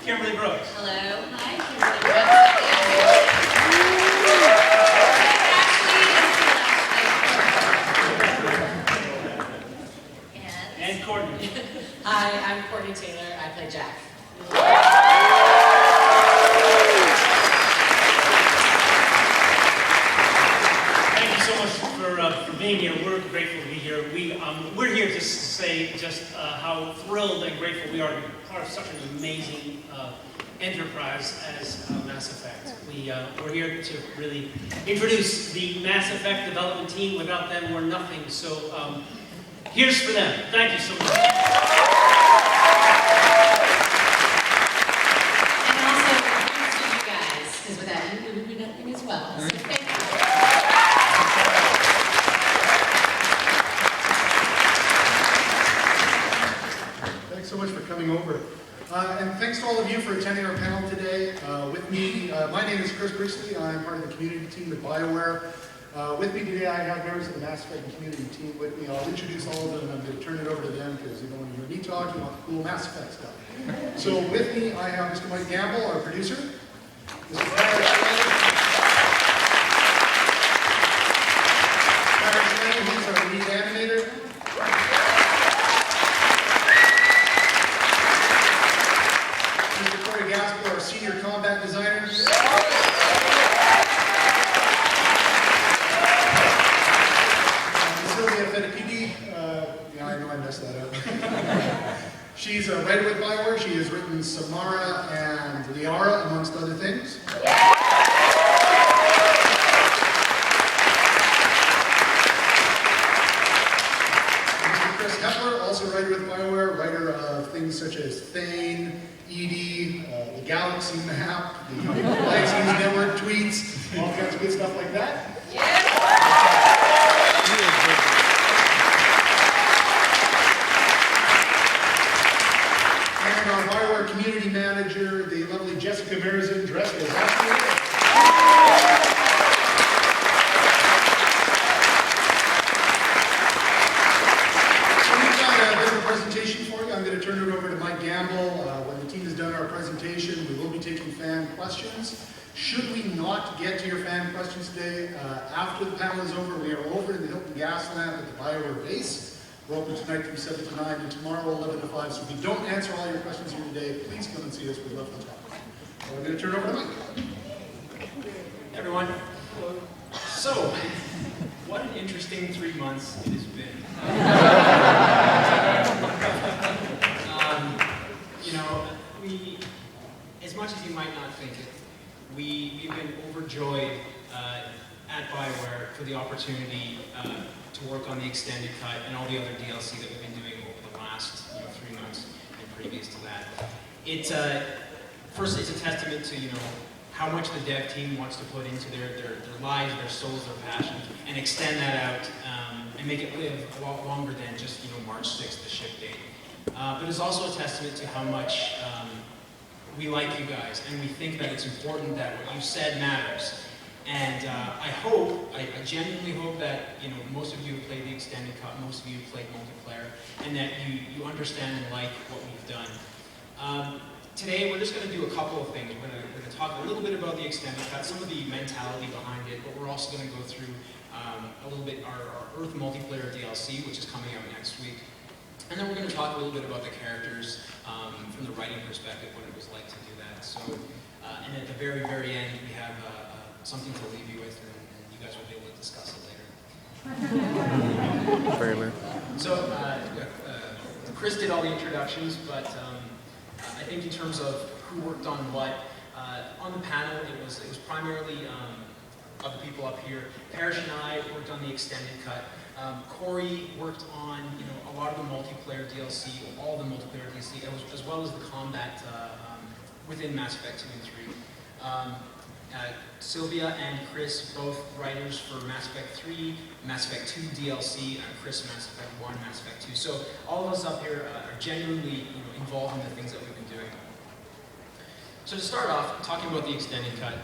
Kimberly Brooks. Hello. Hi, Kimberly Brooks. And Courtney. Hi, I'm Courtney Taylor. I play Jack. Thank you so much for being here. We're grateful to be here. We're here to say just how thrilled and grateful we are to be part of such an amazing enterprise as MassEffect. We're here to really introduce the MassEffect development team. Without them, we're nothing. So here's for them. Thank you so much. And also, thanks to you guys, because without you, we would be nothing as well. So thank you. Thanks so much for coming over. And thanks to all of you for attending our panel today. With me, my name is Chris Brixley. I'm part of the community team at BioWare. With me today, I have members of the MassEffect community team with me. I'll introduce all of them, and I'm going to turn it over to them because you don't want to hear me talk, you want the cool MassEffect stuff. So with me, I have Mr. Mike Gamble, our producer. Mr. Patrick Shannon, who's our lead animator. Our senior combat designer. Sylvia Fedepidi, yeah, I know I messed that up. She's a writer with BioWare. She has written Samara and Liara, amongst other things. Mr. Chris Hepler, also a writer with BioWare, writer of things such as Thane, Edie, the Galaxy Map, the Galaxy's Network tweets, all kinds of good stuff like that. And our BioWare community manager, the lovely Jessica Marizin, dressed as Ashley. Presentation for you. I'm going to turn it over to Mike Gamble. When the team has done our presentation, we will be taking fan questions. Should we not get to your fan questions today, after the panel is over, we are over in the Hilton Gas Lamp at the BioWare base. We're open tonight from 7 to 9 and tomorrow 11 to 5. So if you don't answer all your questions here today, please come and see us. We'd love to talk. So I'm going to turn it over to Mike. Hey everyone. So, what an interesting 3 months it has been. You know, as much as you might not think it, we've been overjoyed at BioWare for the opportunity to work on the extended cut and all the other DLC that we've been doing over the last 3 months and previous to that. First, it's a testament to how much the dev team wants to put into their lives, their souls, their passions, and extend that out and make it live a lot longer than just March 6th, the ship date. But it's also a testament to how much we like you guys, and we think that it's important that what you said matters. And I genuinely hope that most of you have played the extended cut, most of you have played multiplayer, and that you understand and like what we've done. Today we're just going to do a couple of things. We're going to talk a little bit about the extended cut, some of the mentality behind it, but we're also going to go through a little bit our Earth multiplayer DLC, which is coming out next week. And then we're going to talk a little bit about the characters from the writing perspective, what it was like to do that. So, and at the very, very end, we have something to leave you with, and you guys will be able to discuss it later. Very well. So, Chris did all the introductions, but I think in terms of who worked on what, on the panel, it was primarily of the people up here. Parrish and I worked on the extended cut. Corey worked on a lot of the multiplayer DLC, all the multiplayer DLC, as well as the combat within Mass Effect 2 and 3. Sylvia and Chris, both writers for Mass Effect 3, Mass Effect 2 DLC, and Chris Mass Effect 1, Mass Effect 2. So all of us up here are genuinely involved in the things that we've been doing. So to start off, talking about the extended cut,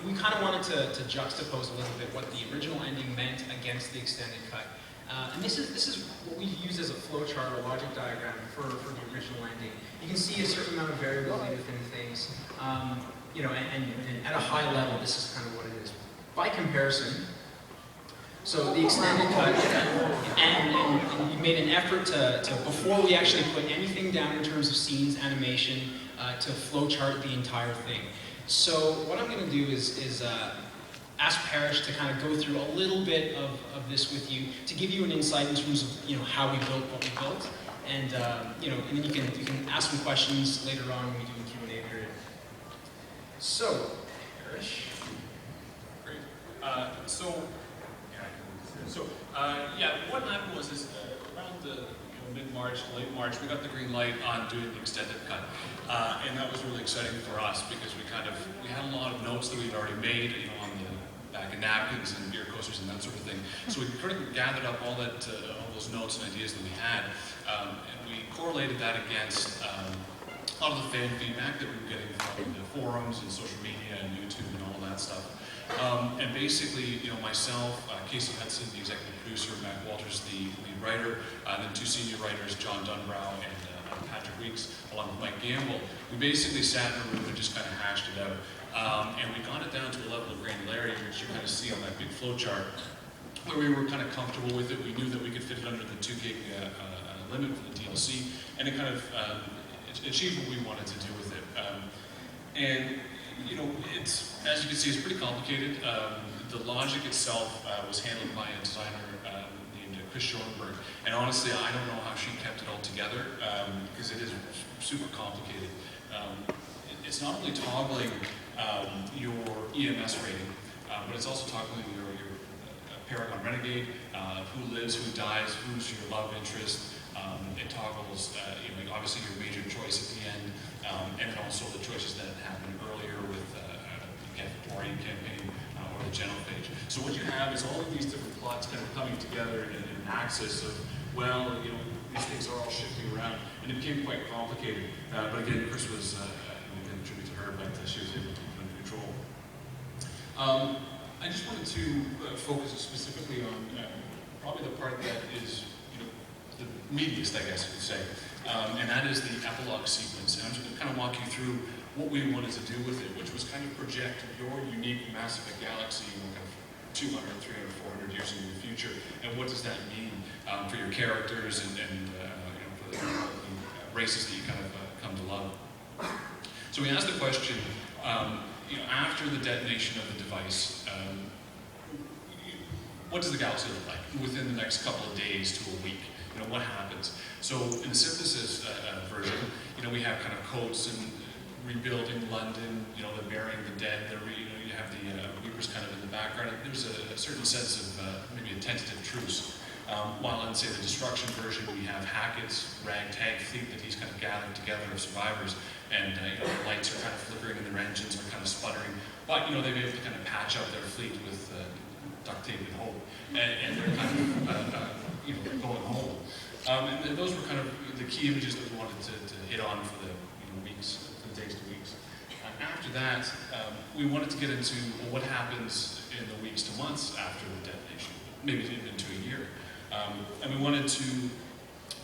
we kind of wanted to juxtapose a little bit what the original ending meant against the extended cut. And this is what we use as a flowchart or logic diagram for the original ending. You can see a certain amount of variability within things. You know, and at a high level, this is kind of what it is. By comparison, so the extended cut, and you made an effort to, before we actually put anything down in terms of scenes, animation, to flowchart the entire thing. So what I'm going to do is ask Parrish to kind of go through a little bit of this with you, to give you an insight in terms of, you know, how we built what we built, and you know, and then you can ask some questions later on when we do the Q&A period. So, Parrish. Great. Yeah, what happened was around the mid-March, late March, we got the green light on doing the extended cut, and that was really exciting for us because we had a lot of notes that we'd already made, you know, on the back of napkins and beer coasters and that sort of thing. So we kind of gathered up all those notes and ideas that we had, and we correlated that against a lot of the fan feedback that we were getting from the forums and social media and YouTube and all of that stuff. And basically, you know, myself, Casey Hudson, the executive producer, Matt Walters, the lead writer, then two senior writers, John Dunbrow and Patrick Weeks, along with Mike Gamble, we basically sat in a room and just kind of hashed it out. And we got it down to a level of granularity, which you kind of see on that big flow chart, where we were kind of comfortable with it. We knew that we could fit it under the 2 gig limit for the DLC, and it kind of achieved what we wanted to do with it. And you know, it's, as you can see, it's pretty complicated. The logic itself was handled by a designer named Chris Schoenberg, and honestly, I don't know how she kept it all together because it is super complicated. It's not only toggling your EMS rating, but it's also toggling your Paragon Renegade, who lives, who dies, who's your love interest. It toggles, you know, obviously your major choice at the end, and then also the choices that happened earlier with the Victorian campaign or the genophage. So what you have is all of these different plots kind of coming together in an axis of, well, you know, these things are all shifting around, and it became quite complicated. But again, Chris was, again, tribute to her, but she was able to keep it under control. I just wanted to focus specifically on probably the part that is, you know, the meatiest, I guess you could say, and that is the epilogue sequence. And I'm just going to kind of walk you through what we wanted to do with it, which was kind of project your unique Mass Effect galaxy, you know, kind of 200, 300, 400 years into the future, and what does that mean for your characters and you know, for the races that you kind of come to love. So we asked the question, you know, after the detonation of the device, what does the galaxy look like within the next couple of days to a week? You know, what happens? So in the synthesis version, you know, we have kind of coats and rebuilding London, you know, the burying the dead, you know, you have the Reapers kind of in the background. There's a certain sense of maybe a tentative truce. While in, say, the destruction version, we have Hackett's ragtag fleet that he's kind of gathered together of survivors, and you know, the lights are kind of flickering and their engines are kind of sputtering, but you know, they've been able to kind of patch up their fleet with duct tape and hope, and they're kind of you know, going home. And those were kind of the key images that we wanted to hit on for the, you know, weeks, for the days to weeks. After that, we wanted to get into, well, what happens in the weeks to months after the detonation, maybe even into a year. And we wanted to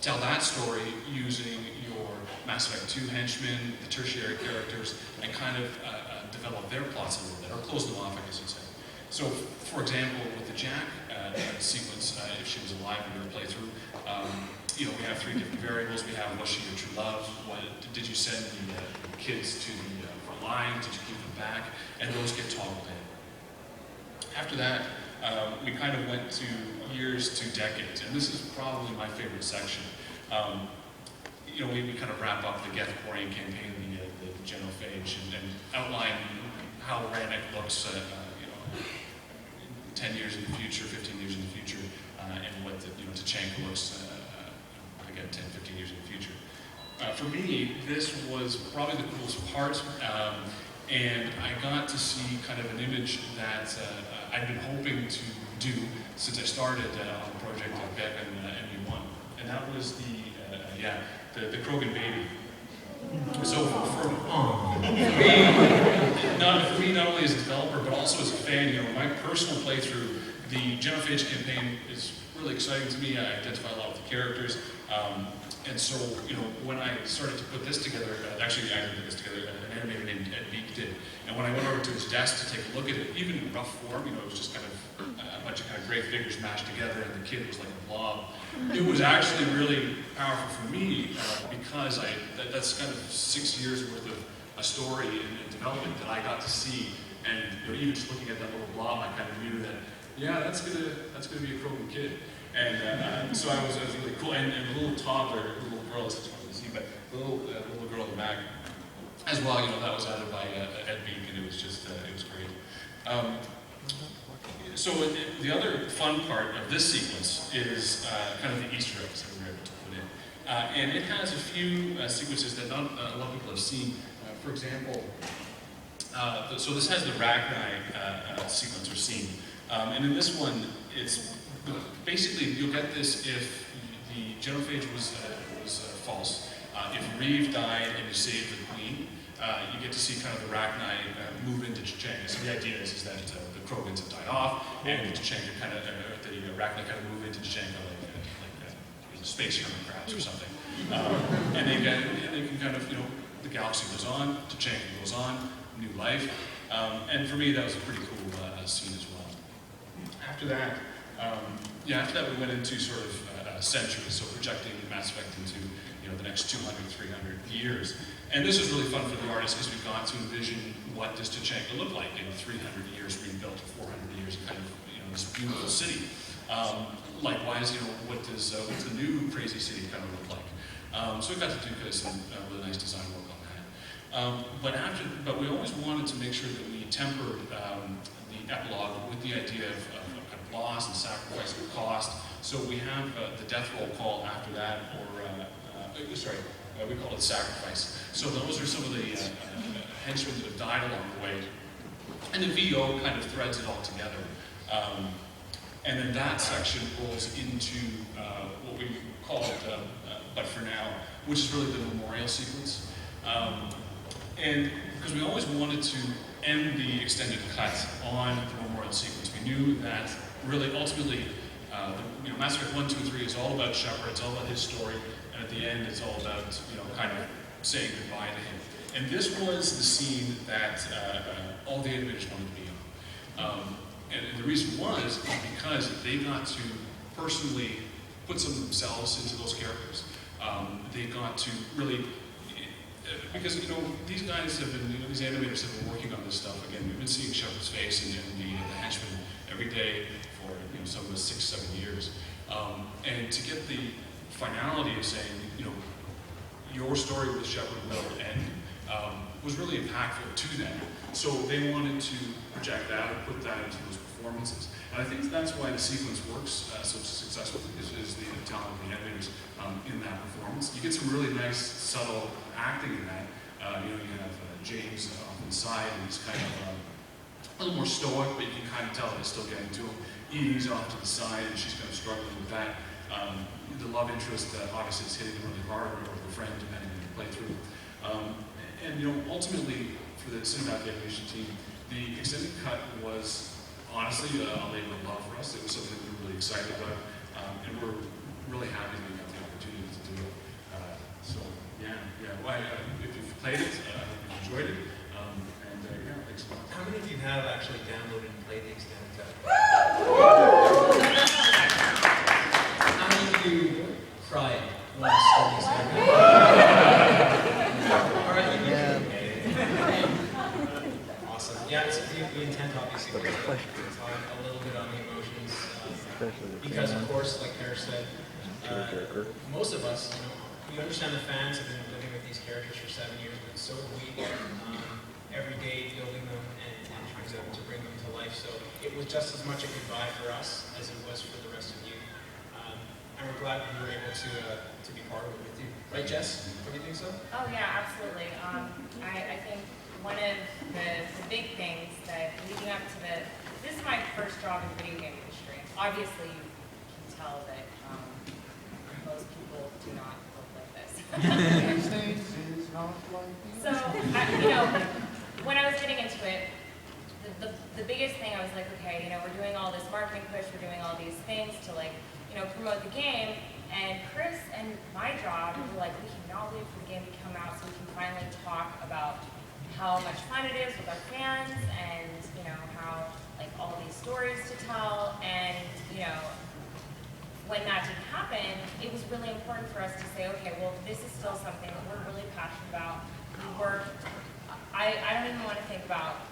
tell that story using your Mass Effect 2 henchmen, the tertiary characters, and kind of develop their plots a little bit, or close them off, I guess you'd say. So, for example, with the Jack sequence, if she was alive in your playthrough, you know, we have 3 different variables. We have, was she your true love? What, did you send the kids to the front line? Did you keep them back? And those get toggled in. After that, we kind of went to years to decades, and this is probably my favorite section. You know, we kind of wrap up the Gethcorian campaign, the genophage, and outline how Rannick looks, you know, 10 years in the future, 15 years in the future, and what the, you know, Tachanka looks, again, 10, 15 years in the future. For me, this was probably the coolest part, and I got to see kind of an image that I'd been hoping to do since I started on the project at Beck and MB1, and that was the Krogan baby. So for me, not only as a developer, but also as a fan, you know, my personal playthrough The Genophage campaign is really exciting to me. I identify a lot with the characters. And so, when I started to put this together, actually I didn't put this together, an animator named Ed Beek did. And when I went over to his desk to take a look at it, even in rough form, it was just kind of a bunch of kind of gray figures mashed together, and the kid was like a blob. It was actually really powerful for me because that's kind of 6 years worth of a story and development that I got to see. And even just looking at that little blob, I kind of knew that, yeah, that's gonna be a Krogan kid. And so I was really cool. And the little toddler, the little girl, it's hard to see, but the little girl in the back as well, that was added by Ed Beek, and it was just, it was great. So the other fun part of this sequence is kind of the Easter eggs that we were able to put in. And it has a few sequences that not a lot of people have seen. For example, so this has the Ragni sequence or scene. And in this one, it's basically, you'll get this if the Genophage was false. If Reeve died and you saved the Queen, you get to see kind of the Ragni move into Checheng. So the idea is that the Krogans have died off, and the Checheng kind of, the Ragni kind of move into Checheng like space hermit crabs or something. And they can kind of, the galaxy goes on, Checheng goes on, new life. And for me, that was a pretty cool scene as well. After that, we went into sort of centuries, so projecting MassEffect into the next 200, 300 years. And this was really fun for the artists because we got to envision what does Tachanka look like in 300 years rebuilt, 400 years, kind of this beautiful city. Likewise, what's the new crazy city kind of look like? So we got to do some really nice design work on that. But we always wanted to make sure that we tempered the epilogue with the idea of loss and sacrifice and cost. So we have the death roll call after that, we call it sacrifice. So those are some of the henchmen that have died along the way. And the VO kind of threads it all together. And then that section rolls into what we call it, but for now, which is really the memorial sequence. And because we always wanted to end the extended cut on the memorial sequence, we knew that really ultimately, MassEffect 1, 2, and 3 is all about Shepard, it's all about his story, and at the end it's all about, kind of saying goodbye to him. And this was the scene that all the animators wanted to be on. And the reason was because they got to personally put some of themselves into those characters. They got to really, because these guys have been, these animators have been working on this stuff. Again, we've been seeing Shepard's face and the henchmen every day for some of us 6, 7 years. And to get the finality of saying, your story with Shepard will end, was really impactful to them. So they wanted to project that and put that into those performances. And I think that's why the sequence works so successfully, is the talent of the animators in that performance. You get some really nice, subtle acting in that. You have James off the side, and he's kind of a little more stoic, but you can kind of tell that he's still getting to him. Edie's off to the side, and she's kind of struggling with that. The love interest, obviously, is hitting really hard, or her friend, depending on your playthrough. And ultimately, for the cinematic animation team, the extended cut was honestly a labor of love for us. It was something we were really excited about, and we're really happy that we got the opportunity to do it. Well, if you've played it, I hope you enjoyed it. Thanks a lot. How many of you have actually downloaded and played the extended cut? How many of you cried when I saw the extended cut? All right, you can. Awesome. Yeah, the intent obviously was to talk a little bit on the emotions, because of course, like Kara said, most of us, we understand the fans have been living with these characters for 7 years, but so have we. Every day building them and trying to bring them to life. So it was just as much a goodbye for us as it was for the rest of you. And we're glad we were able to be part of it with you. Right, Jess? Don't you think so? Oh yeah, absolutely. I think one of the big things that leading up to this is my first job in the video game industry. Obviously, you can tell that most people do not look like this. So, when I was getting into it, the the biggest thing, I was like, okay, you know, we're doing all this marketing push, we're doing all these things to like, you know, promote the game. And Chris and my job, we were like, we cannot wait for the game to come out so we can finally talk about how much fun it is with our fans and, you know, how like all these stories to tell. And, you know, when that didn't happen, it was really important for us to say, okay, well, this is still something that we're really passionate about. I don't even want to think about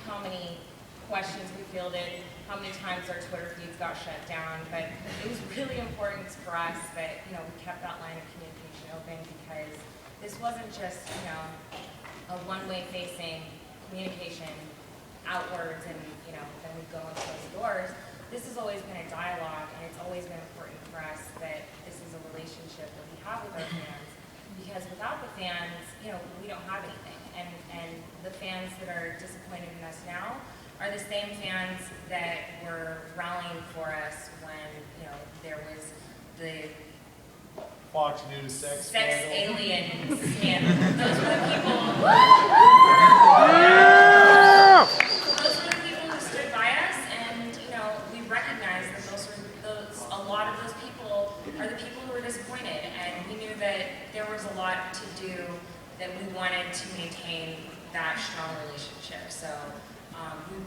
how many questions we fielded, how many times our Twitter feeds got shut down, but it was really important for us that, you know, we kept that line of communication open because this wasn't just, you know, a one-way facing communication outwards and, you know, then we go and close the doors. This has always been a dialogue, and it's always been important for us that this is a relationship that we have with our fans, because without the fans, you know, we don't have anything. And the fans that are disappointed in us now are the same fans that were rallying for us when, you know, there was the Fox News sex scandal. alien scandal. Those were the people. Those were the people who stood by us, and you know, we recognize that a lot of those people are the people who were disappointed, and we knew that there was a lot to do, that we wanted to maintain that strong relationship. So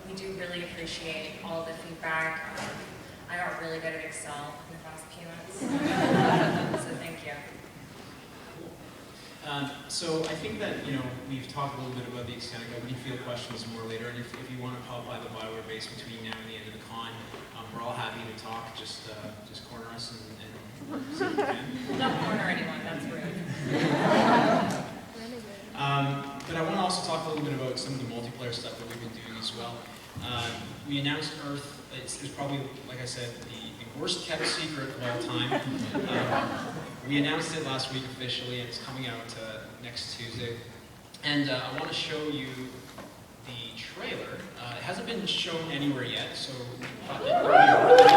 we do really appreciate all the feedback. I got really good at Excel in the past few months, so thank you. So I think that, you know, we've talked a little bit about the extent of when you feel questions more later, and if you want to pop by the Bioware base between now and the end of the con, we're all happy to talk. Just corner us and see what you can. Don't corner anyone, that's rude. But I want to also talk a little bit about some of the multiplayer stuff that we've been doing as well. We announced Earth. It's probably, like I said, the worst kept secret of all time. We announced it last week officially, and it's coming out next Tuesday. And I want to show you the trailer. It hasn't been shown anywhere yet, so we thought that would be a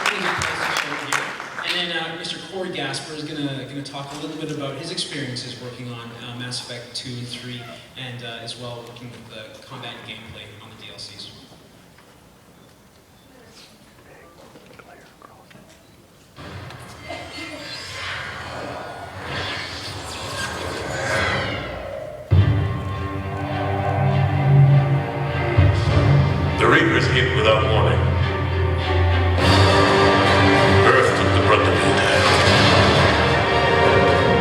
really good place to show it here. And then Mr. Corey Gasper is gonna talk a little bit about his experiences working on Mass Effect 2 and 3, and as well working with the combat and gameplay on the DLCs. The Reapers hit without warning. Earth took the brunt of the attack.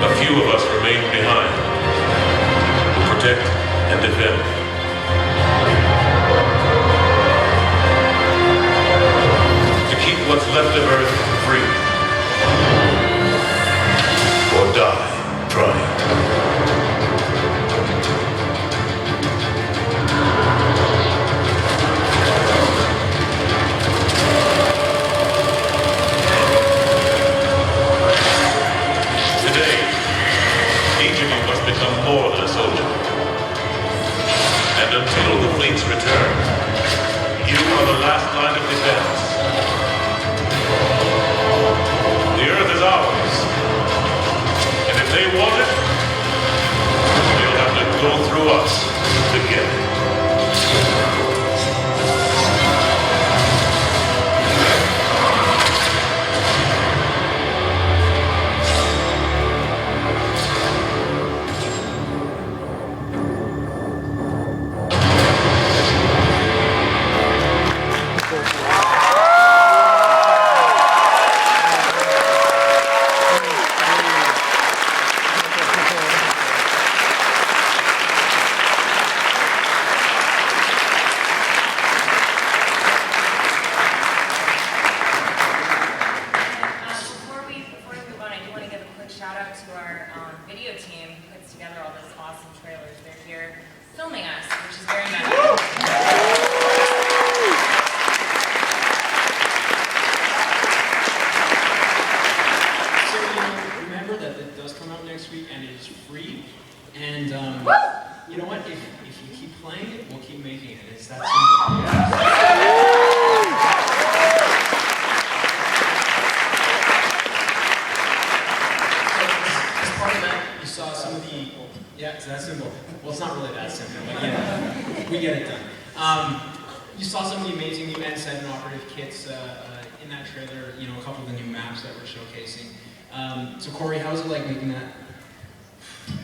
A few of us remained behind to protect and defend. To keep what's left of Earth free. Or die trying. Become more than a soldier. And until the fleet's return, you are the last line of defense. The Earth is ours. And if they want it, they'll have to go through us to get it. some of the, yeah, it's that simple. Well, it's not really that simple, but yeah, we get it done. You saw some of the amazing new N7 operative kits in that trailer, you know, a couple of the new maps that we're showcasing. So Corey, how was it like making that?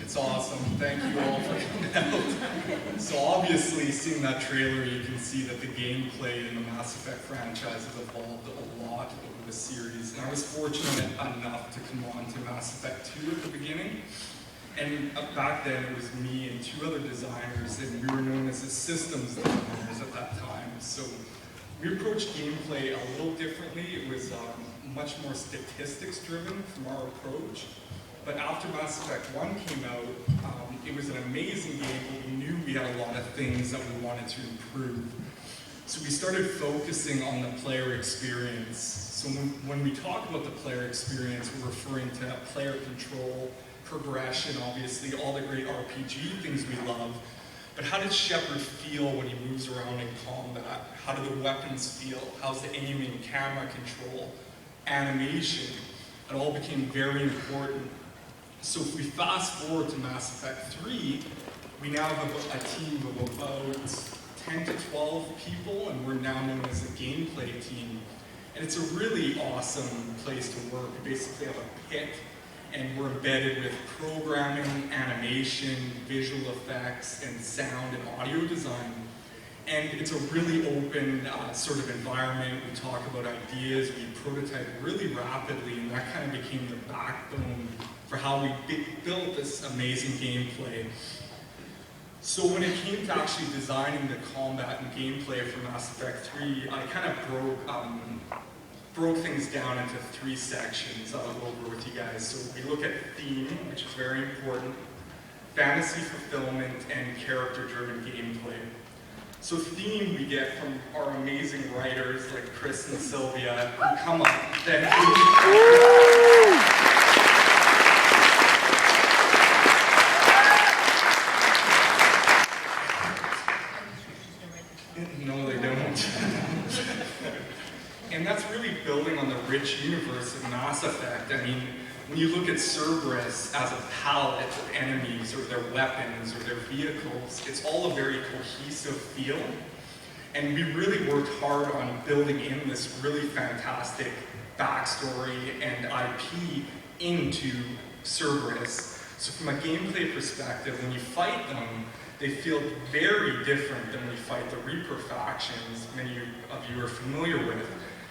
It's awesome. Thank you all for coming out. So obviously, seeing that trailer, you can see that the gameplay in the Mass Effect franchise has evolved a lot over the series. And I was fortunate enough to come on to Mass Effect 2 at the beginning. And back then, it was me and 2 other designers, and we were known as the systems designers at that time. So we approached gameplay a little differently. It was much more statistics-driven from our approach. But after Mass Effect 1 came out, it was an amazing game, but we knew we had a lot of things that we wanted to improve. So we started focusing on the player experience. So when we talk about the player experience, we're referring to player control, progression, obviously, all the great RPG things we love. But how does Shepard feel when he moves around in combat? How do the weapons feel? How's the aiming, camera control, animation? It all became very important. So if we fast forward to Mass Effect 3, we now have a team of about 10 to 12 people, and we're now known as a gameplay team. And it's a really awesome place to work. We basically have a pit, and we're embedded with programming, animation, visual effects, and sound and audio design. And it's a really open sort of environment. We talk about ideas, we prototype really rapidly, and that kind of became the backbone for how we built this amazing gameplay. So when it came to actually designing the combat and gameplay for Mass Effect 3, I kind of broke things down into 3 sections I'll go over with you guys. So we look at theme, which is very important, fantasy fulfillment, and character-driven gameplay. So theme we get from our amazing writers like Chris and Sylvia, who come up No, they don't. And that's really building on the rich universe of Mass Effect. I mean, when you look at Cerberus as a palette of enemies or their weapons or their vehicles, it's all a very cohesive feel. And we really worked hard on building in this really fantastic backstory and IP into Cerberus. So from a gameplay perspective, when you fight them, they feel very different than when you fight the Reaper factions many of you are familiar with.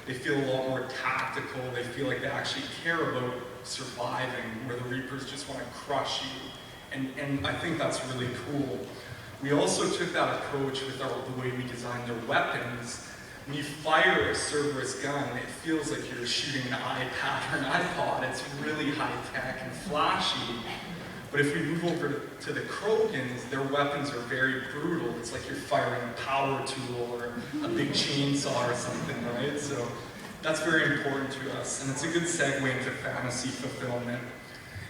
They feel a lot more tactical, they feel like they actually care about surviving, where the Reapers just want to crush you. And I think that's really cool. We also took that approach with the way we designed their weapons. When you fire a Cerberus gun, it feels like you're shooting an iPad or an iPod. It's really high-tech and flashy. But if we move over to the Krogans, their weapons are very brutal. It's like you're firing a power tool or a big chainsaw or something, right? So that's very important to us. And it's a good segue into fantasy fulfillment.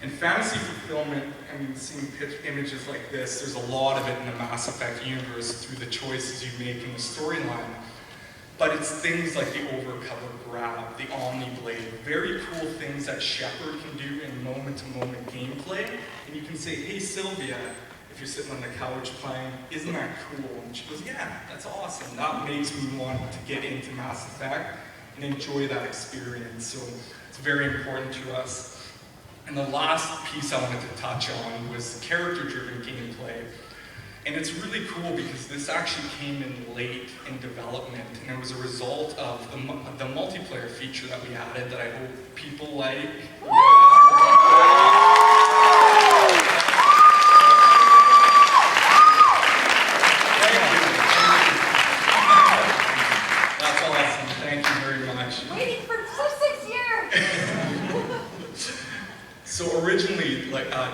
And fantasy fulfillment, I mean, seeing images like this, there's a lot of it in the Mass Effect universe through the choices you make in the storyline. But it's things like the overcover grab, the Omni-Blade, very cool things that Shepard can do in moment-to-moment gameplay. And you can say, hey Sylvia, if you're sitting on the couch playing, isn't that cool? And she goes, yeah, that's awesome. That makes me want to get into Mass Effect and enjoy that experience. So it's very important to us. And the last piece I wanted to touch on was character-driven gameplay. And it's really cool because this actually came in late in development, and it was a result of the multiplayer feature that we added that I hope people like. That's awesome. Thank you very much. Waiting for 6 years! So originally,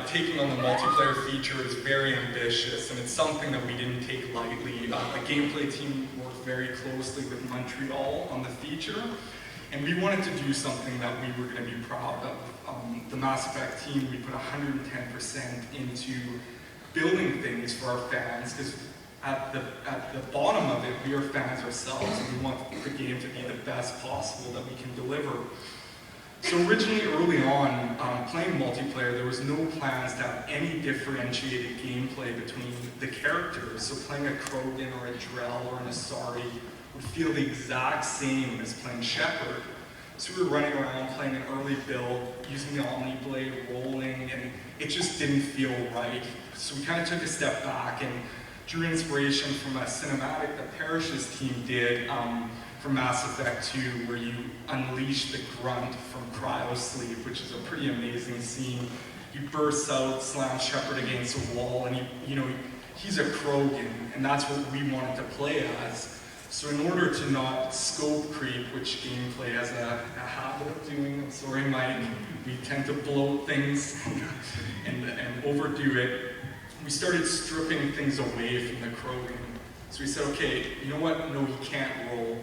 taking on the multiplayer feature is very ambitious, and it's something that we didn't take lightly. The gameplay team worked very closely with Montreal on the feature, and we wanted to do something that we were going to be proud of. The Mass Effect team, we put 110% into building things for our fans, because at the bottom of it, we are fans ourselves, and we want the game to be the best possible that we can deliver. So originally, early on, playing multiplayer, there was no plans to have any differentiated gameplay between the characters. So playing a Krogan or a Drell or an Asari would feel the exact same as playing Shepard. So we were running around playing an early build, using the Omni Blade, rolling, and it just didn't feel right. So we kind of took a step back and drew inspiration from a cinematic that Parrish's team did for Mass Effect 2, where you unleash the grunt from cryo sleep, which is a pretty amazing scene. He bursts out, slams Shepard against a wall, and he's a Krogan, and that's what we wanted to play as. So in order to not scope creep, which gameplay has a habit of doing, I'm sorry Mike, we tend to bloat things and overdo it, we started stripping things away from the Krogan. So we said, okay, you know what, no, he can't roll.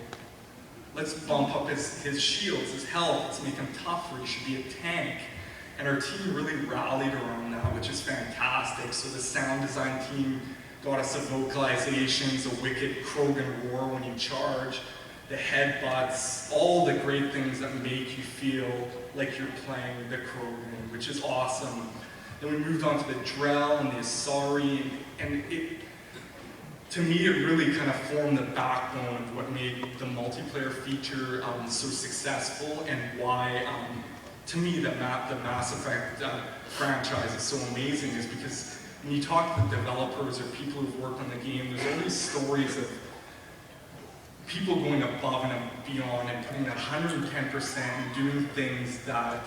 Let's bump up his shields, his health, let's make him tougher, he should be a tank. And our team really rallied around that, which is fantastic. So the sound design team got us the vocalizations, a wicked Krogan roar when you charge, the headbutts, all the great things that make you feel like you're playing the Krogan, which is awesome. Then we moved on to the Drell and the Asari, and to me, it really kind of formed the backbone of what made the multiplayer feature so successful, and why, to me, the Mass Effect franchise is so amazing, is because when you talk to the developers or people who've worked on the game, there's all these stories of people going above and beyond and putting that 110% and doing things that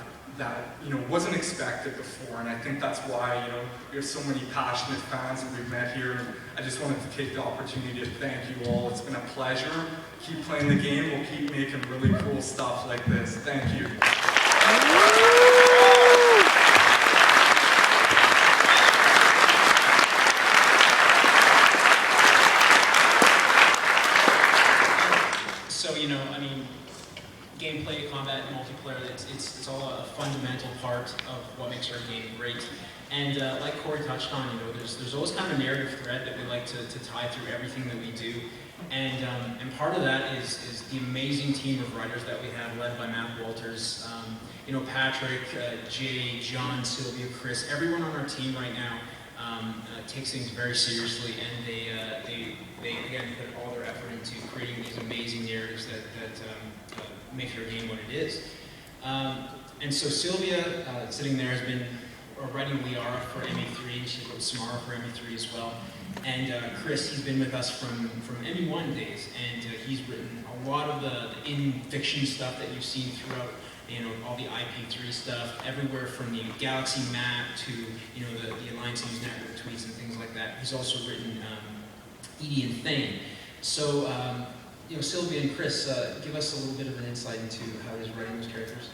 wasn't expected before. And I think that's why we have so many passionate fans that we've met here. And I just wanted to take the opportunity to thank you all. It's been a pleasure. Keep playing the game. We'll keep making really cool stuff like this. Thank you. So, gameplay, combat, multiplayer, it's all a fundamental part of what makes our game great. And like Corey touched on, there's always kind of a narrative thread that we like to tie through everything that we do. And part of that is the amazing team of writers that we have, led by Matt Walters, Patrick, Jay, John, Sylvia, Chris, everyone on our team right now takes things very seriously, and they again put all their effort into creating these amazing narratives that make your game what it is. And so Sylvia, sitting there, has been writing Liara for ME3. She wrote Samara for ME3 as well. And Chris, he's been with us from ME1 days, and he's written a lot of the in-fiction stuff that you've seen throughout, all the IP3 stuff, everywhere from the Galaxy map to, the Alliance News Network tweets and things like that. He's also written Edie and Thane. So, Sylvia and Chris, give us a little bit of an insight into how he's writing those characters.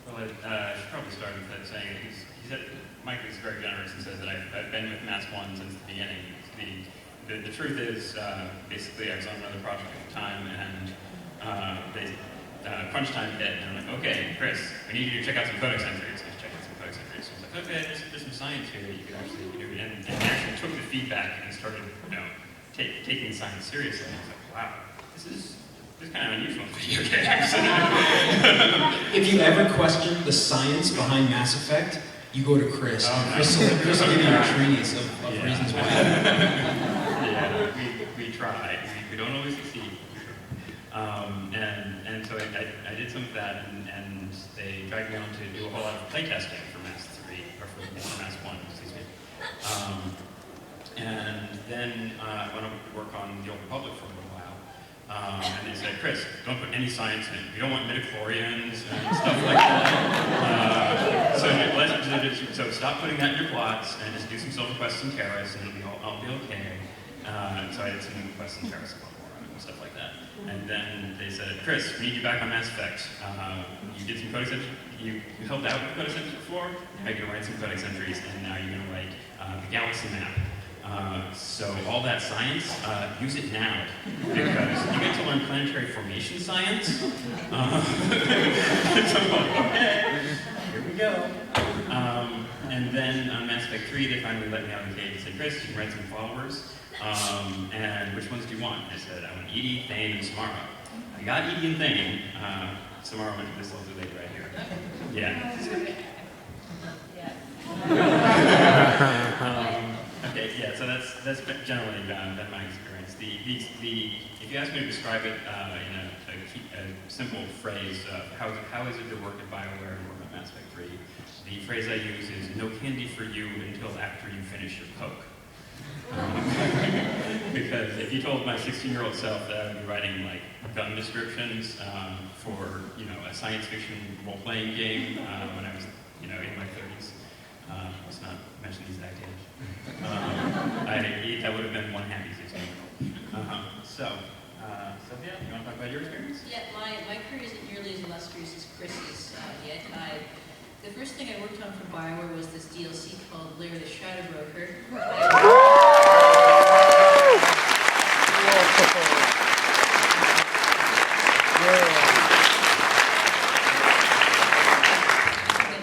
Well, I should probably start with saying he said Mike is very generous and says that I've been with Mass 1 since the beginning. The truth is, basically, I was on another project at the time, and crunch time hit, and I'm like, okay, Chris, we need you to check out some codex entries. He's checking some codex entries. So I was like, okay, there's some science here that you could actually do. And he actually took the feedback and started, taking science seriously. And I was like, wow, this is kind of unusual in video games. If you ever question the science behind Mass Effect, you go to Chris. Chris will give you your trees of reasons why. Yeah, we try. We don't always succeed. And so I did some of that, and they dragged me on to do a whole lot of playtesting for Mass 3, or for Mass 1, excuse me. And then I went over to work on the Old Republic for a little while. And they said, Chris, don't put any science in it. We don't want midichlorians and stuff like that. So stop putting that in your plots and just do some silver quests and Terrace, and I'll be okay. So I did some quests and Terrace and stuff like that. And then they said, Chris, we need you back on Mass Effect. You did some codex entries, you helped out with the codex entries before, now you're gonna write some codex entries, and now you're gonna write the galaxy map. So all that science, use it now, because you get to learn planetary formation science. So I'm like, okay, here we go. And then on Mass Effect 3, they finally let me out of the cage and said, Chris, you can write some followers. And which ones do you want? I said, I want Edie, Thane, and Samara. I got Edie and thinking. Tomorrow I'm going to do this little debate right here. Yeah. Okay, yeah, so that's generally been my experience. If you ask me to describe it in a simple phrase, how is it to work at BioWare and work on Mass Effect 3, the phrase I use is no candy for you until after you finish your Coke. Because if you told my 16-year-old self that I would be writing like gun descriptions for a science fiction role-playing game when I was in my 30s, let's not mention the exact age, that would have been one happy 16-year-old. So yeah, you want to talk about your experience? Yeah, my career isn't nearly as illustrious as Chris's yet. The first thing I worked on for BioWare was this DLC called Lair of the Shadow Broker. I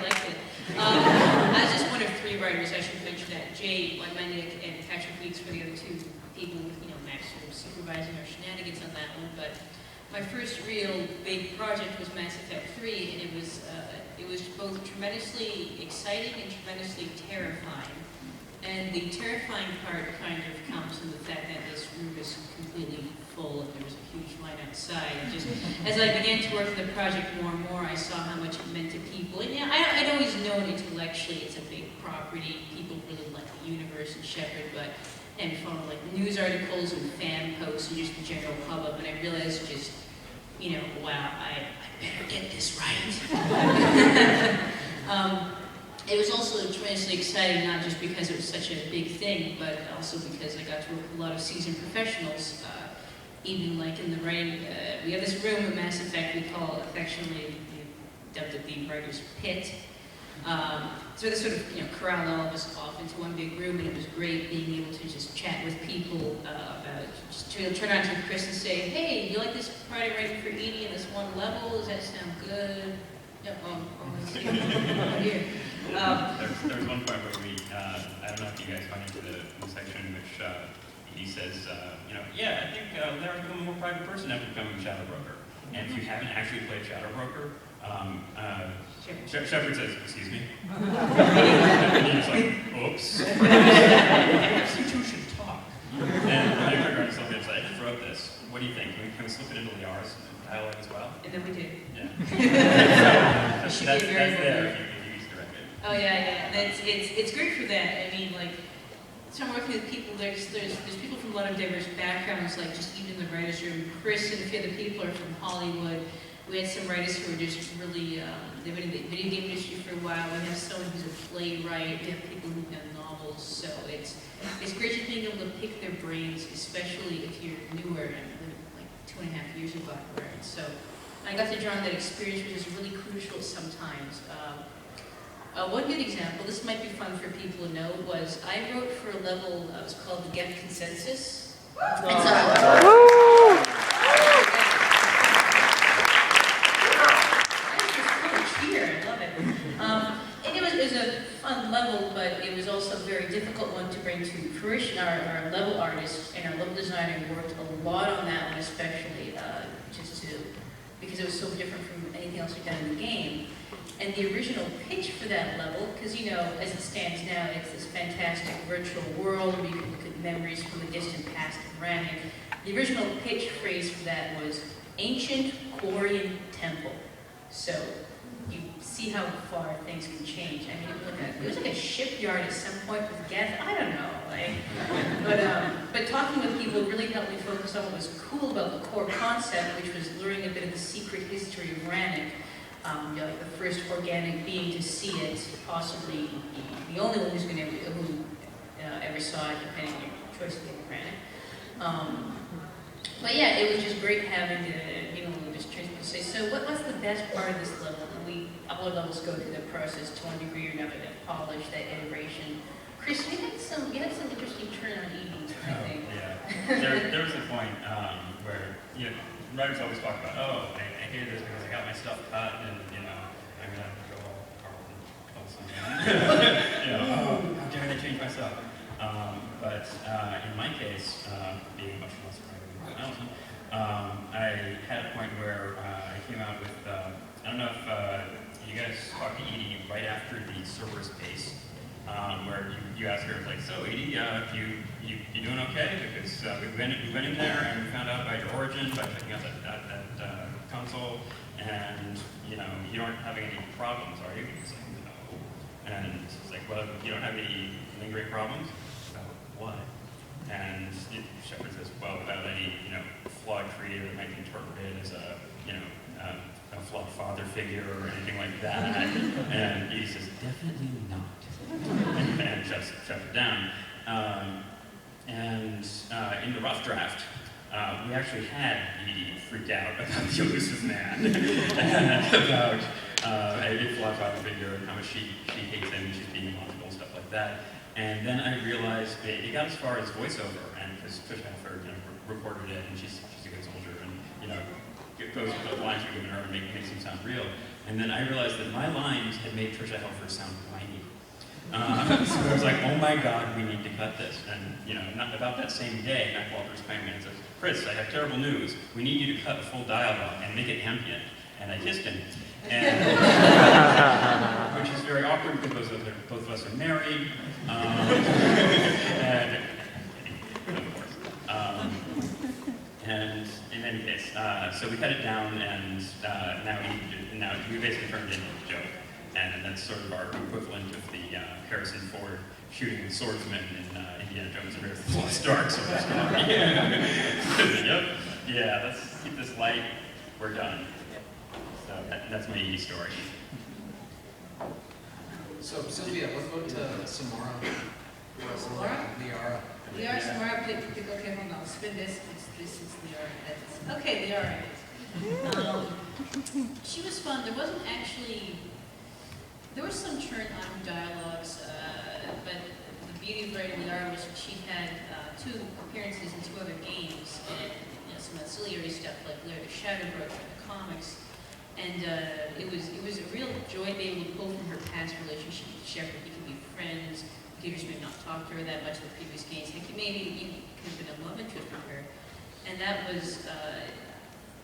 liked it. I was just one of 3 writers, I should mention that. Jay, Lymanik, and Patrick Weeks were the other 2 people, Max were supervising our shenanigans on that one. But my first real big project was Mass Effect 3, and it was both tremendously exciting and tremendously terrifying. And the terrifying part kind of comes from the fact that this room is completely full and there was a huge line outside. Just as I began to work on the project more and more, I saw how much it meant to people. And I'd always known intellectually it's a big property. People really like the universe and Shepard, and from like news articles and fan posts and just the general hubbub, and I realized just, wow, I better get this right. It was also tremendously exciting, not just because it was such a big thing, but also because I got to work with a lot of seasoned professionals, even like in the writing. We have this room at Mass Effect we call affectionately, dubbed it the writer's pit. So this sort of corralled all of us off into one big room, and it was great being able to just chat with people about, just to turn around to Chris and say, hey, you like this Friday writing for Edie in this one level? Does that sound good? Yeah, let's see. Here. There was one point where I don't know if you guys got into the section in which he says, yeah, I think Lara's become a more private person after becoming a Shadow Broker. And if you haven't actually played Shadow Broker, Shepard says, excuse me. And he's like, oops. You two should talk. And I turned around and somebody said, I just wrote this. What do you think? Can we slip it into the R's dialogue as well? And then we did. Yeah. It should That's be very there if you use direct it. Oh yeah. It's great for that. I mean, like, so I'm working with people. There's people from a lot of diverse backgrounds. Like just even in the writers' room, Chris and a few other people are from Hollywood. We had some writers who were just really they've been in the video game industry for a while. We have someone who's a playwright. We have people who have novels. So it's great just being able to pick their brains, especially if you're newer and like 2.5 years ago. So I got to draw on that experience, which is really crucial sometimes. One good example, this might be fun for people to know, was I wrote for a level that was called the Get Consensus. And it was a fun level, but it was also a very difficult one to bring to fruition. Our level artist and our level designer worked a lot on that one, especially because it was so different from anything else we've done in the game. And the original pitch for that level, because as it stands now, it's this fantastic virtual world where you can look at memories from the distant past of Rannick. The original pitch phrase for that was Ancient Quarian Temple. So you see how far things can change. I mean, it was like a shipyard at some point with gas. I don't know, but talking with people really helped me focus on what was cool about the core concept, which was learning a bit of the secret history of Rannick. Like the first organic being to see it, possibly the only one who ever saw it, depending on your choice of being Rannick. But yeah, it was just great having just say, so what's the best part of this level? And all levels go through that process to one degree or another, that polish, that iteration. Chris, you had some interesting turn on Edie, I think. Yeah. There was a point where writers always talk about, I hated this because I got my stuff cut, and I'm gonna go all Carlton. How dare they change my stuff? But in my case, being much less private than Allison, I had a point where I came out with, I don't know if you guys talked to Edie right after the Cerberus base, where you asked her, like, so Edie, you doing okay? Because we went in there and we found out about your origin by checking out that console, and you don't having any problems, are you? It's like, no. And it's like, well, you don't have any lingering problems? So what? And Shepard says, well, without any, flawed creator that might be interpreted as a flawed father figure or anything like that. And he says, definitely not. And shuts it down. And in the rough draft, we actually had Edie freak out about the elusive man, about a flawed father figure and how much she hates him, she's being illogical and stuff like that. And then I realized it got as far as voiceover, and because Trish Heffer recorded it, and she's a good soldier, and it goes with the lines we've given her and makes them sound real. And then I realized that my lines had made Trisha Helfer sound whiny. So I was like, oh my God, we need to cut this. And not about that same day, Matt Walters came in and says, Chris, I have terrible news. We need you to cut a full dialogue and make it ambient. And I kissed him. And, which is very awkward because both of us are married. And in any case, so we cut it down, and now we basically turned it into a joke. And that's sort of our equivalent of the Harrison Ford shooting the swordsman in Indiana Jones and Raiders of the Lost Ark. So yep, yeah, let's keep this light. We're done. So that's my Edie story. So Sylvia, what about Samara? Samara? Liara. Liara, Samara, okay, hold on, spin this. This is Liara. Okay, Liara. She was fun. There was some churn on her dialogues, but the beauty of writing Liara was she had 2 appearances in 2 other games, and some ancillary stuff like Lair the Shadow Broker in the comics. And it was a real joy being able to pull from her past relationship with Shepard. You could be friends. Computers may not talk to her that much in the previous games. Heck, maybe you could have been a love interest with her. And that was,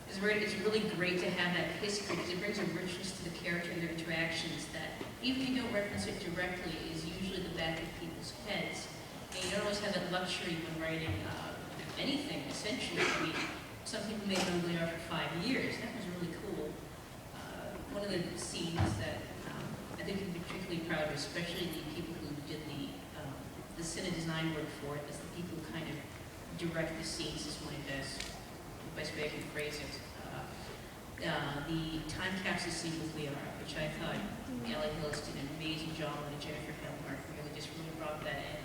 it's really great to have that history because it brings a richness to the character and their interactions that, even if you don't reference it directly, is usually the back of people's heads. And you don't always have that luxury when writing anything, essentially. I mean, some people may have known Liara for 5 years. That was really cool. One of the scenes that I think I'm particularly proud of, especially the people who did the cine design work for it, is the people who kind of direct the scenes, is my best way I can phrase it. The time capsule scene with Liara, which I thought Ellie Hills did an amazing job, and Jennifer Hellmark really brought that in.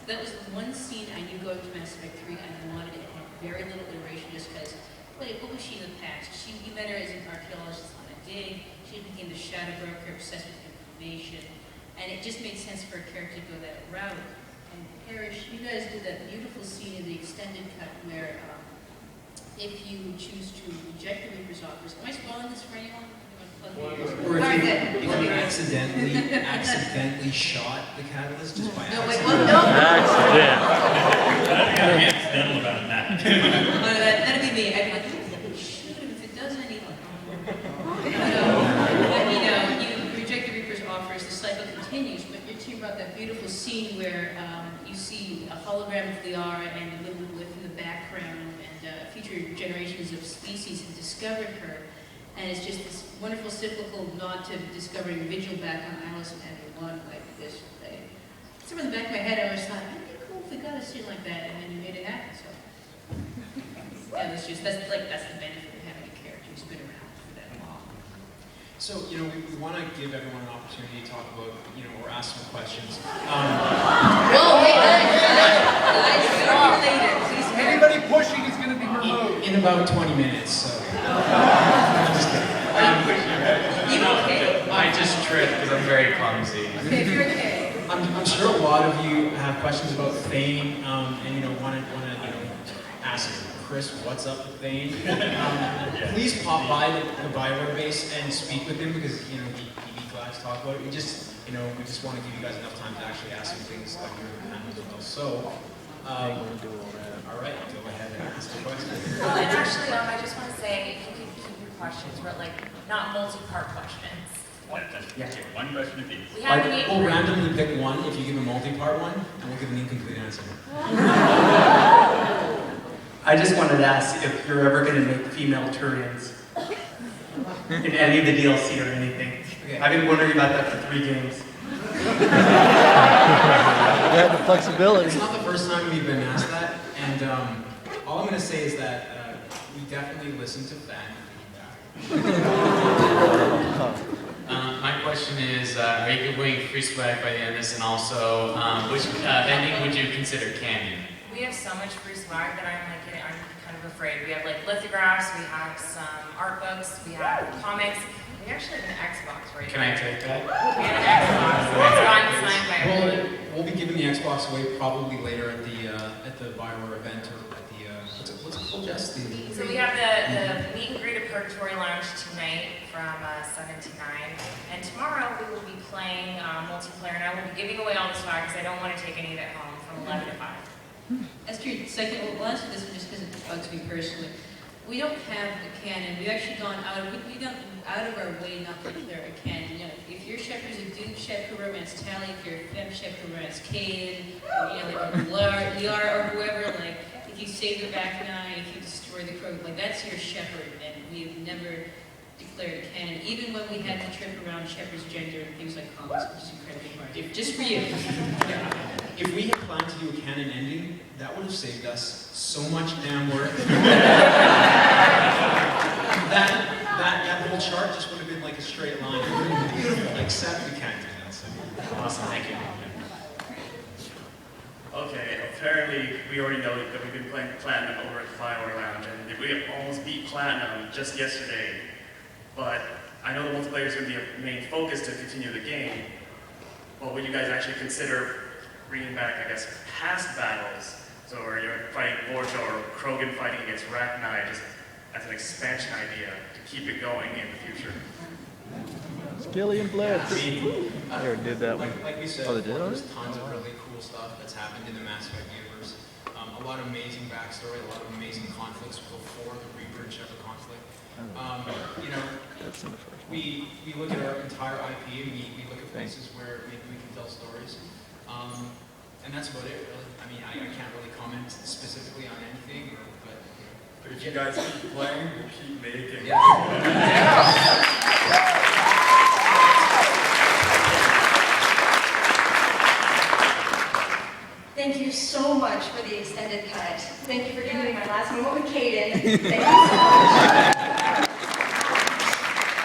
That was the one scene I knew going to Mass Effect 3 I wanted it, and very little iteration just because, what was she in the past? You met her as an archaeologist on a dig, she became the shadow broker, obsessed with information, and it just made sense for a character to go that route. And Parrish, you guys did that beautiful scene in the extended cut where if you choose to reject the Reaper's offers, am I spoiling this for anyone? Or if you accidentally shot the catalyst just by accident. No, wait, well, no. Accident. Nothing accidental about that. That'd be me. I'd be like, shoot, if it does anything. But you reject the Reaper's offers, the cycle continues, but your team brought that beautiful scene where you see a hologram of Liara and the little blip in the background, and future generations of species have discovered her. And it's just this wonderful cyclical nod to discovering Vigil back on Alice and Avenue 1, like this thing. Somewhere in the back of my head, I always thought, it'd be cool if we got a scene like that, and then you made it happen. So, yeah, that's the benefit of having a character who's been around for that long. So, we want to give everyone an opportunity to talk about, or ask some questions. Whoa, wait, guys, later, please. Anybody pushing is going to be removed. In about 20 minutes, so. You okay? I just tripped because I'm very clumsy. Okay, if you're okay. I'm sure a lot of you have questions about Thane, and want to ask Chris what's up with Thane. Please pop by the Bioware base and speak with him because he'd be glad to talk about it. We just want to give you guys enough time to actually ask him things like you're in the panel as well. So All right, go ahead and ask the question. Well, and actually, I just want to say, if you could keep your questions, but like, not multi-part questions. One question apiece. We have any. We'll randomly pick one if you give a multi-part one, and we'll give an incomplete answer. I just wanted to ask if you're ever going to make female Turians in any of the DLC or anything. Okay. I've been wondering about that for 3 games. We have the flexibility. It's not the first time we've been asked that, and all I'm going to say is that we definitely listen to fan feedback. My question is, are you going free swag by the end of this, and also, which ending would you consider canon? We have so much free swag that I'm kind of afraid. We have like lithographs, we have some art books, we have comics. We actually have an Xbox right Can now. I take that? We have an Xbox that's gotten signed by everyone. We'll be giving the Xbox away probably later at the Bioware event, or at the what's it called, Jess? So we have the meet and greet at Purgatory Lounge tonight from 7 to 9. And tomorrow we will be playing multiplayer, and I will be giving away all the swag because I don't want to take any of it home from 11 to 5. As to your second, well, answer this one just because it bugs me personally. We don't have a canon. We've actually gone we've gone out of our way not to declare a canon. You know, if your shepherd's a dude shepherd romance Tally, if you're a femme shepherd romance Caden, or Liara, or whoever, like, if you save the back nine, if you destroy the crow, like, that's your shepherd, and we've never declared a canon, even when we had to trip around shepherd's gender and things like commas, which is incredibly hard. Just for you. If we had planned to do a canon ending, that would have saved us so much damn work. that whole chart just would have been like a straight line. It would have been beautiful, except we can't do that. So. Awesome, thank you. Okay, apparently we already know that we've been playing Platinum over at the Bioware Lounge, and we almost beat Platinum just yesterday. But I know the multiplayer is going to be a main focus to continue the game. But would you guys actually consider bringing back, I guess, past battles? So where you're fighting Borja or Krogan fighting against Rachni, just as an expansion idea to keep it going in the future. Skilly and Blitz. I mean, I already did that one. like we said, Oh, they did there's already? tons of really cool stuff that's happened in the Mass Effect universe. A lot of amazing backstory, a lot of amazing conflicts before the Reaper and Shepard conflict. You know, That's in the first one. we look at our entire IP and we look at places where maybe we can tell stories. And that's about it, really. I mean, I can't really comment specifically on anything, but But if you guys keep playing, we'll keep making. Thank you so much for the extended cut. Thank you for giving me my last moment with Caden. Thank you so much.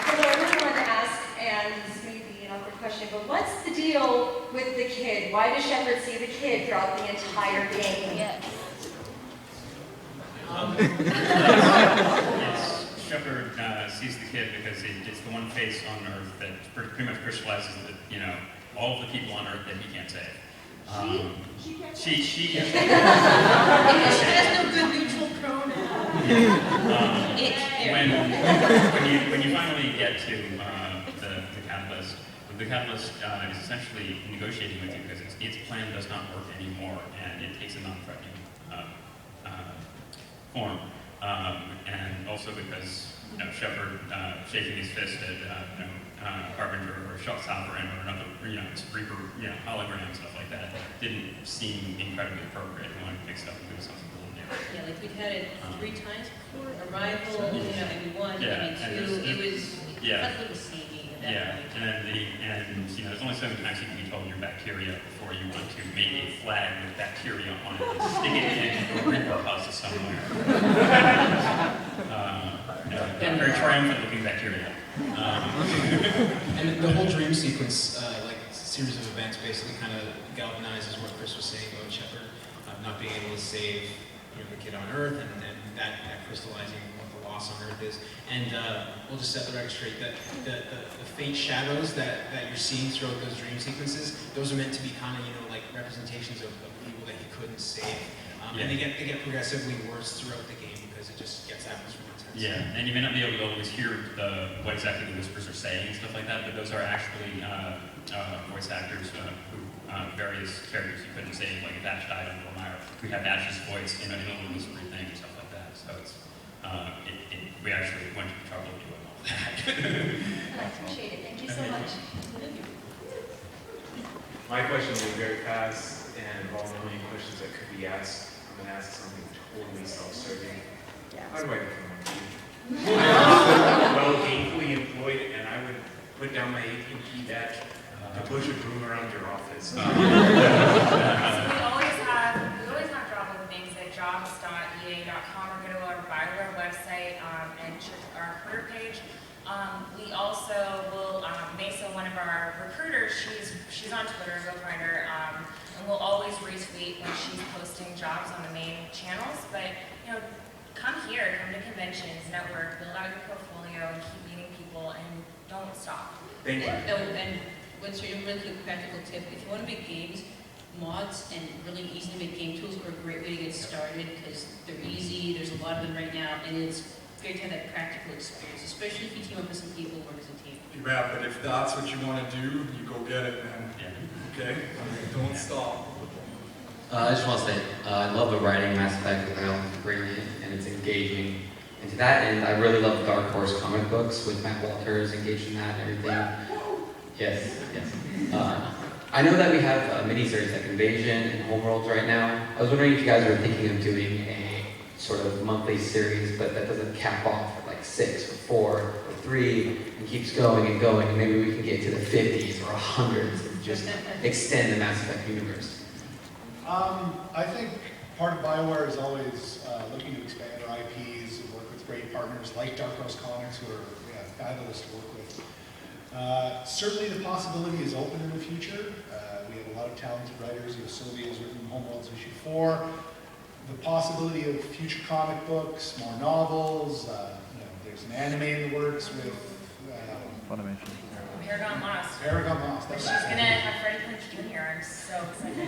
So I really wanted to ask, and this may be an awkward question, but what's the deal with the kid? Why does Shepard see the kid throughout the entire game? Yes. Shepard sees the kid because it's the one face on Earth that pretty much crystallizes that, you know, all of the people on Earth that he can't save. She It has no good neutral pronoun. when you finally get to the catalyst is essentially negotiating with you because its plan does not work anymore, and it takes a non-threatening form, and also because Shepard shaking his fist at Harbinger or Salvarin or another Reaper hologram and stuff like that didn't seem incredibly appropriate. We wanted to pick stuff and do something a little new. Yeah, like we've had it 3 times before. Arrival, maybe 1, Yeah, maybe 2. It was yeah. a little samey at that Yeah, point. and there's only so many times you can be told you're bacteria before you want to make a flag with bacteria on it and stick it in a Reaper house somewhere. Very triumphant looking bacteria. And the whole dream sequence, like series of events, basically kind of galvanizes what Chris was saying about Shepard not being able to save the kid on Earth, and that crystallizing what the loss on Earth is. And we'll just set the record straight that the faint shadows that you're seeing throughout those dream sequences, those are meant to be kind of like representations of people that he couldn't save. And they get progressively worse throughout the game because it just gets that much more intense. Yeah, and you may not be able to always hear what exactly the whispers are saying and stuff like that, but those are actually voice actors who various characters you couldn't save, like if Ash died on Romero, we have Ash's voice in a whispery thing and stuff like that. So it's, we actually went to the trouble of doing all that. I appreciate it. Thank you so much. My question will be very fast, and of all the million questions that could be asked, I'm going to ask something totally self-serving. How do I become one of you? Well, gainfully employed, and I would put down my AT&T badge to push a broom around your office. So we always have job openings at jobs.ea.com, or go to our BioWare website and check our career page. We also will, Mesa, one of our recruiters, she's on Twitter, go find her, and we'll always retweet when she's posting jobs on the main channels. But, you know, come here, come to conventions, network, build out your portfolio, and keep meeting people, and don't stop. Thank you. And what's your really quick practical tip? If you want to make games, mods and really easy to make game tools are a great way to get started because they're easy. There's a lot of them right now, and it's great to have that practical experience, especially if you team up with some people who work as a team. Yeah, but if that's what you want to do, you go get it, man. Okay? Don't stop. I just want to say, I love the writing Mass Effect, it's brilliant and it's engaging. And to that end, I really love Dark Horse comic books with Matt Walters engaged in that and everything. Yes, yes. I know that we have a miniseries like Invasion and Homeworlds right now. I was wondering if you guys were thinking of doing a sort of monthly series, but that doesn't cap off at like 6 or 4 or 3 and keeps going and going. And maybe we can get to the 50s or 100s and just extend the Mass Effect universe. I think part of BioWare is always looking to expand our IPs and work with great partners like Dark Horse Comics, who are fabulous to work with. Certainly the possibility is open in the future. We have a lot of talented writers. Sylvia has written Homeworld's issue 4. The possibility of future comic books, more novels. There's an anime in the works with Funimation. Paragon Lost. Paragon Lost. She's going to have Freddie Prinze Jr. I'm so excited.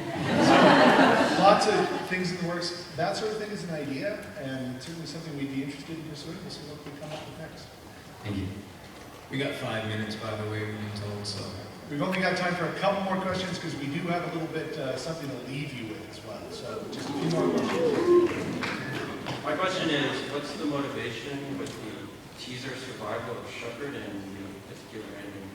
Lots of things in the works. That sort of thing is an idea, and certainly something we'd be interested in pursuing. We'll see what we come up with next. Thank you. We got 5 minutes, by the way, we've been told, so. We've only got time for a couple more questions because we do have a little bit something to leave you with as well. So just a few more questions. My question is, what's the motivation with the teaser survival of Shepard and the particular ending?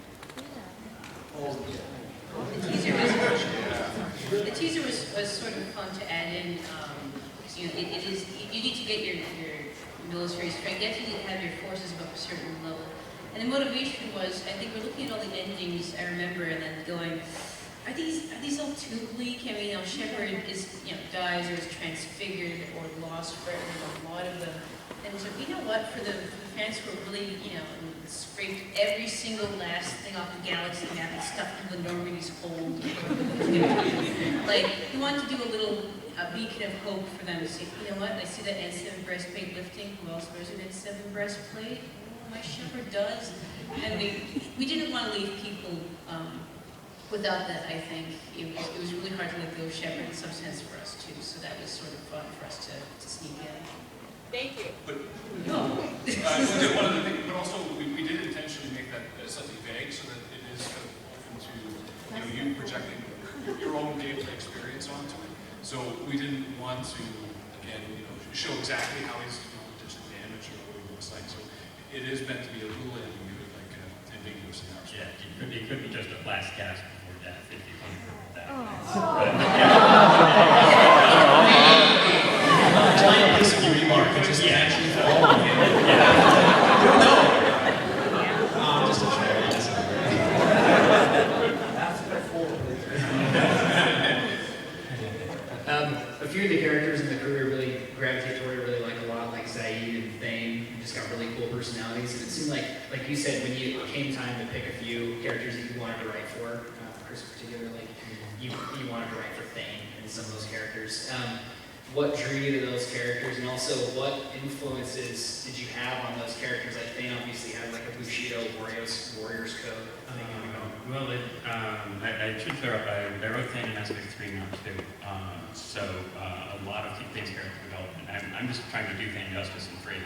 The teaser was sort of fun to add in. It is, you need to get your military strength. You have to have your forces above a certain level. And the motivation was, I think we're looking at all the endings I remember and then going, are these all too bleak? I mean, Shepard is, dies or is transfigured or lost forever, a lot of them. And so, you know what, for the fans who are really, scraped every single last thing off the galaxy map and stuffed in the Normandy's hold. Like, you want to do a little beacon of hope for them to say, you know what, I see that N7 breastplate lifting. Who else wears an N7 breastplate? Oh, my Shepard does. And we didn't want to leave people without that, I think. It was really hard to let go of Shepard in some sense for us, too. So that was sort of fun for us to sneak in. Thank you. But one of the things, but also we did intentionally make that slightly vague so that it is kind of open to you projecting your own gameplay experience onto it. So we didn't want to again show exactly how he's disadvantaged or what he looks like. So it is meant to be a little ambiguous in our Yeah, it could be just a last gasp before death if you want to prove that. Giant listening remark, but just actually for all of you. No! Just a charity. A few of the characters in the crew I really gravitate toward, really like a lot, like Zaid and Thane, just got really cool personalities. And it seemed like you said, when it came time to pick a few characters that you wanted to write for, Chris in particular, like you wanted to write for Thane and some of those characters. What drew you to those characters, and also what influences did you have on those characters? Like Thane obviously had like a Bushido Warriors Code thing going on. Well, I should clear up, I wrote Thane in Aspect 3 now too. So a lot of Thane's character development. I'm just trying to do Thane justice in 3.